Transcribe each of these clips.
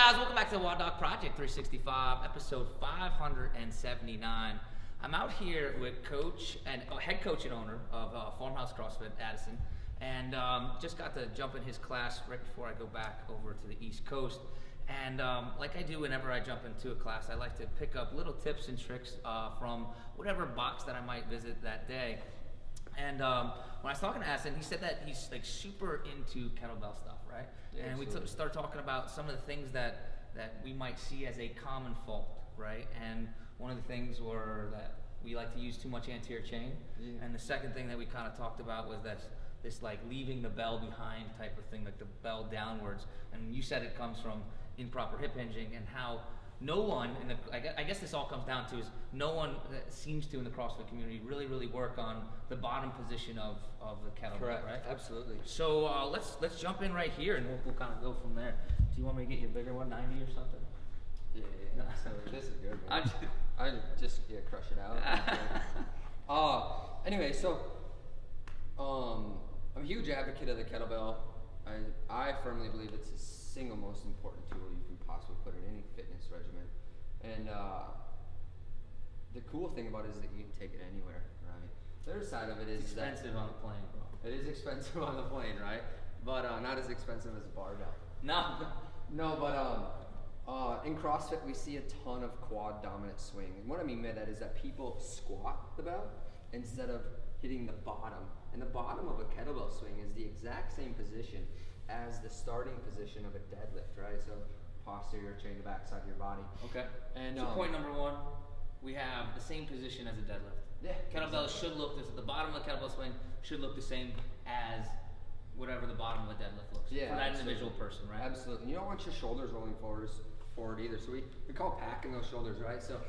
guys, welcome back to the WODdoc Project 365, episode 579. I'm out here with coach and head coach and owner of Farmhouse CrossFit, Addison, and just got to jump in his class right before I go back over to the East Coast. And like I do whenever I jump into a class, I like to pick up little tips and tricks from whatever box that I might visit that day. And when I was talking to Addison, he said that he's like super into kettlebell stuff, right? Yeah, and we started talking about some of the things that we might see as a common fault, right? And one of the things were that we like to use too much anterior chain. Yeah. And the second thing that we kind of talked about was that this like leaving the bell behind type of thing, like the bell downwards. And you said it comes from improper hip hinging, and how no one, I guess this all comes down to is no one that seems to in the CrossFit community really work on the bottom position of the kettlebell. Correct. Right? Absolutely. So let's jump in right here, and we'll kind of go from there. Do you want me to get you a bigger one, 90 or something? Yeah. No. So this is good. Man. I just crush it out. Anyway, so I'm a huge advocate of the kettlebell. I firmly believe it's the single most important tool you can possibly put in any fitness regimen. And the cool thing about it is that you can take it anywhere, right? The other side of it is expensive on the plane, bro. It is expensive on the plane, right? But not as expensive as a barbell. No, but in CrossFit we see a ton of quad dominant swing. And what I mean by that is that people squat the bell instead of hitting the bottom. And the bottom of a kettlebell swing is the exact same position as the starting position of a deadlift, right? So posterior chain, the back side of your body. Okay. And so point number one, we have the same position as a deadlift. Yeah. Kettlebell should look the bottom of the kettlebell swing should look the same as whatever the bottom of a deadlift looks for that individual person, right? Absolutely. You don't want your shoulders rolling forward either. So we call packing those shoulders, right? So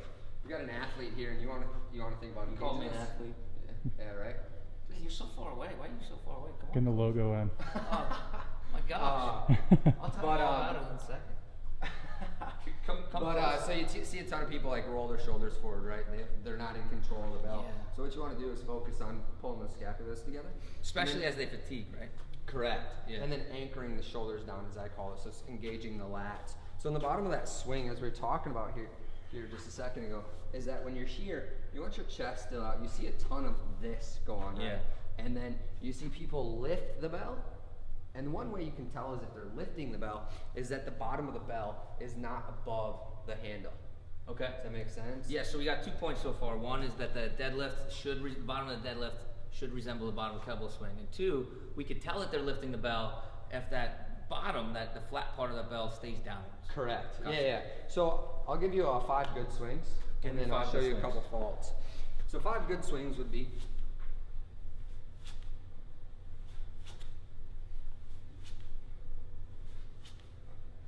we got an athlete here, and you want to think about. You call me an athlete. Yeah, right. Man, you're so far away. Why are you so far away? Come on. Getting the logo in. Oh my gosh. I'll tell you all about it in a second. So you see a ton of people like roll their shoulders forward, right? And they're not in control of the bell. Yeah. So what you want to do is focus on pulling those scapulas together. Especially as they fatigue, right? Correct. Yeah. And then anchoring the shoulders down, as I call it. So it's engaging the lats. So in the bottom of that swing, as we were talking about here just a second ago, is that when you're here, you want your chest still out. You see a ton of this go on, right? Yeah. And then you see people lift the bell. And one way you can tell is if they're lifting the bell is that the bottom of the bell is not above the handle. Okay. Does that make sense? Yeah, so we got 2 points so far. One is that the deadlift bottom of the deadlift should resemble the bottom of the kettlebell swing. And two, we could tell that they're lifting the bell if that bottom, the flat part of the bell stays downwards. Correct. Gotcha. Yeah. So I'll give you 5 good swings, and then I'll show you a couple faults. So 5 good swings would be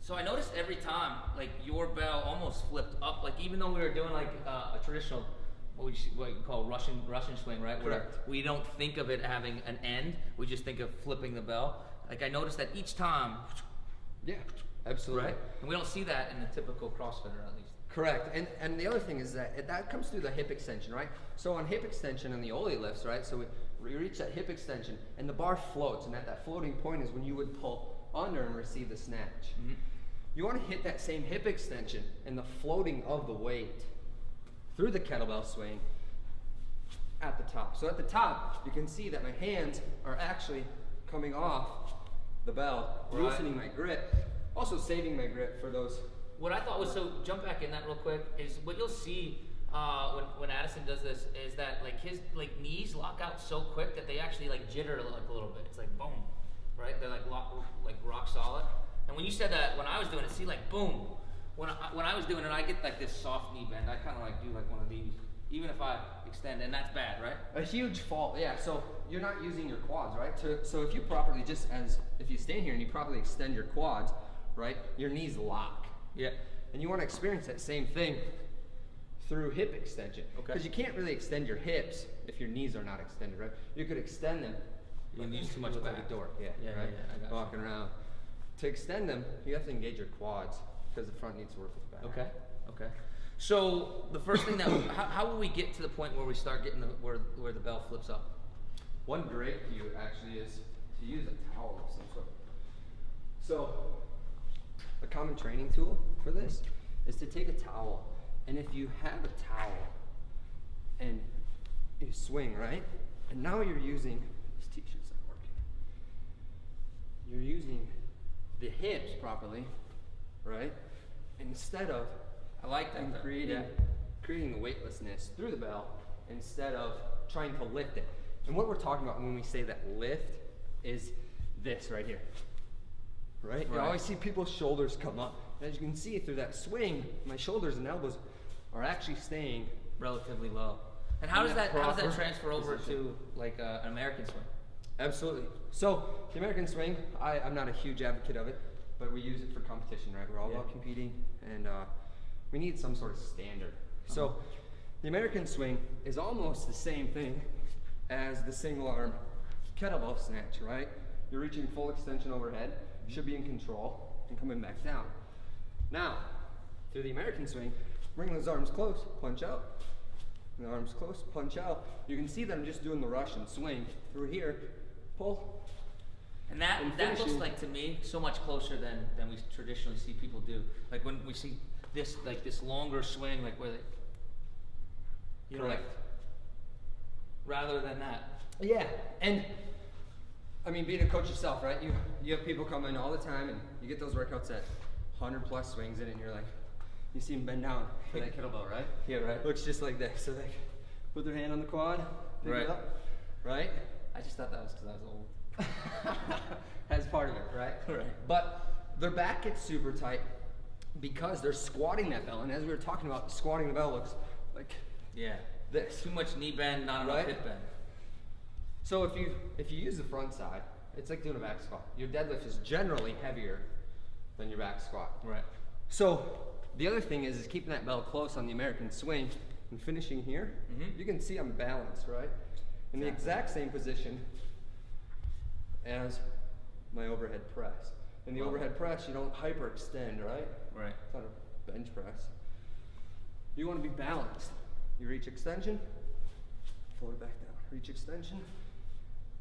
So I noticed every time, like your bell almost flipped up, like even though we were doing like a traditional, what you call Russian swing, right? Correct. Where we don't think of it having an end, we just think of flipping the bell. Like I noticed that each time. Yeah, absolutely. Right? And we don't see that in the typical CrossFitter, at least. Correct. And the other thing is that comes through the hip extension, right? So on hip extension and the Ollie lifts, right? So we reach that hip extension and the bar floats, and at that floating point is when you would pull under and receive the snatch. Mm-hmm. You want to hit that same hip extension and the floating of the weight through the kettlebell swing at the top. So at the top, you can see that my hands are actually coming off the bell, loosening my grip, also saving my grip for those. What I thought was, so jump back in that real quick, is what you'll see when Addison does this is that like his knees lock out so quick that they actually like jitter like a little bit. It's like boom, right? They're like rock solid. And when you said that, when I was doing it, see like boom. When I was doing it, I get like this soft knee bend. I kind of like do like one of these, even if I extend, and that's bad, right? A huge fault, yeah. So you're not using your quads, right? So if you properly, if you stand here and you properly extend your quads, right, your knees lock. Yeah. And you want to experience that same thing through hip extension. Okay. Because you can't really extend your hips if your knees are not extended, right? You could extend them. You use too much back. Like a door. Yeah. Yeah. Right? Yeah, I got walking around. To extend them, you have to engage your quads because the front needs to work with the back. Okay. So the first thing how will we get to the point where we start getting where the bell flips up? One great cue actually is to use a towel of some sort. So a common training tool for this is to take a towel, and if you have a towel and you swing, right? And now you're using, this t-shirt's not working. You're using the hips properly, right? Instead of, I like that. creating the weightlessness through the bell instead of trying to lift it. And what we're talking about when we say that lift is this right here, right? You always see people's shoulders come up. And as you can see through that swing, my shoulders and elbows are actually staying Relatively low. And how does that transfer over to like an American swing? Absolutely. So the American swing, I'm not a huge advocate of it, but we use it for competition, right? We're all about competing, and we need some sort of standard. So the American swing is almost the same thing as the single arm kettlebell snatch, right? You're reaching full extension overhead, should be in control, and coming back down. Now, through the American swing, bring those arms close, punch out. The arms close, punch out. You can see that I'm just doing the Russian swing through here, pull. And that looks like, to me, so much closer than we traditionally see people do. Like when we see this longer swing, like where they, like, rather than that. Yeah, and I mean, being a coach yourself, right? You have people come in all the time, and you get those workouts at 100 plus swings in it, and you're like, you see them bend down for that kettlebell, right? Yeah, right. Looks just like this. So they put their hand on the quad, pick it up, right? I just thought that was because I was old. That's part of it, right? Right. But their back gets super tight because they're squatting that bell. And as we were talking about, squatting the bell looks like this. Too much knee bend, not enough hip bend. So if you use the front side, it's like doing a back squat. Your deadlift is generally heavier than your back squat. Right. So the other thing is keeping that bell close on the American swing and finishing here. You can see I'm balanced, right? In the exact same position as my overhead press. In the overhead press, you don't hyperextend, right? Right. It's not a bench press. You want to be balanced. You reach extension, fold it back down. Reach extension.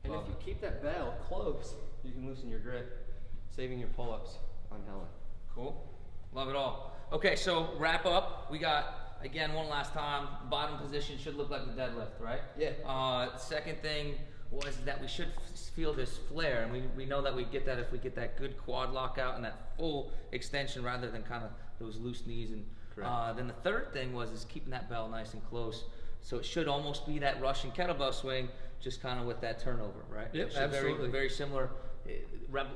And if you keep that bell close, you can loosen your grip, saving your pull-ups on Helen. Cool. Love it all. Okay, so wrap up. We got, again, one last time, bottom position should look like the deadlift, right? Yeah. Second thing was that we should feel this flare, and we know that we get that if we get that good quad lockout and that full extension rather than kind of those loose knees. And then the third thing was keeping that bell nice and close. So it should almost be that Russian kettlebell swing, just kind of with that turnover, right? Yep, absolutely. Very, very similar,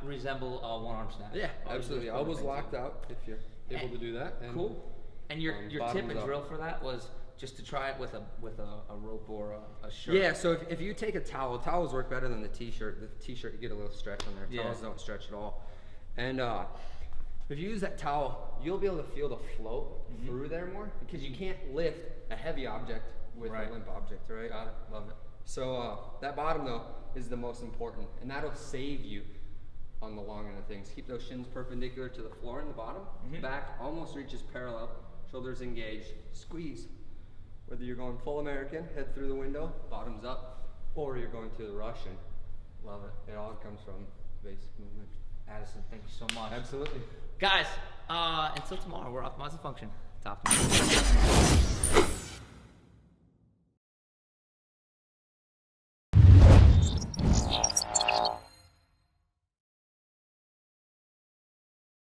resemble one arm snatch. Yeah, absolutely. Elbows locked out if you're able to do that. And, cool. And your tip and drill for that was just to try it with a rope or a shirt. Yeah. So if you take a towel, towels work better than the t-shirt. The t-shirt you get a little stretch on there. Towels don't stretch at all. And if you use that towel, you'll be able to feel the float through there more because you can't lift a heavy object with a limp object, right? Got it. Love it. So that bottom though is the most important, and that'll save you on the long end of things. Keep those shins perpendicular to the floor in the bottom. Back almost reaches parallel. Shoulders engaged. Squeeze. Whether you're going full American, head through the window, bottoms up, or you're going to the Russian. Love it. It all comes from basic movement. Addison, thank you so much. Absolutely. Guys, until tomorrow, we're optimizing function. Top.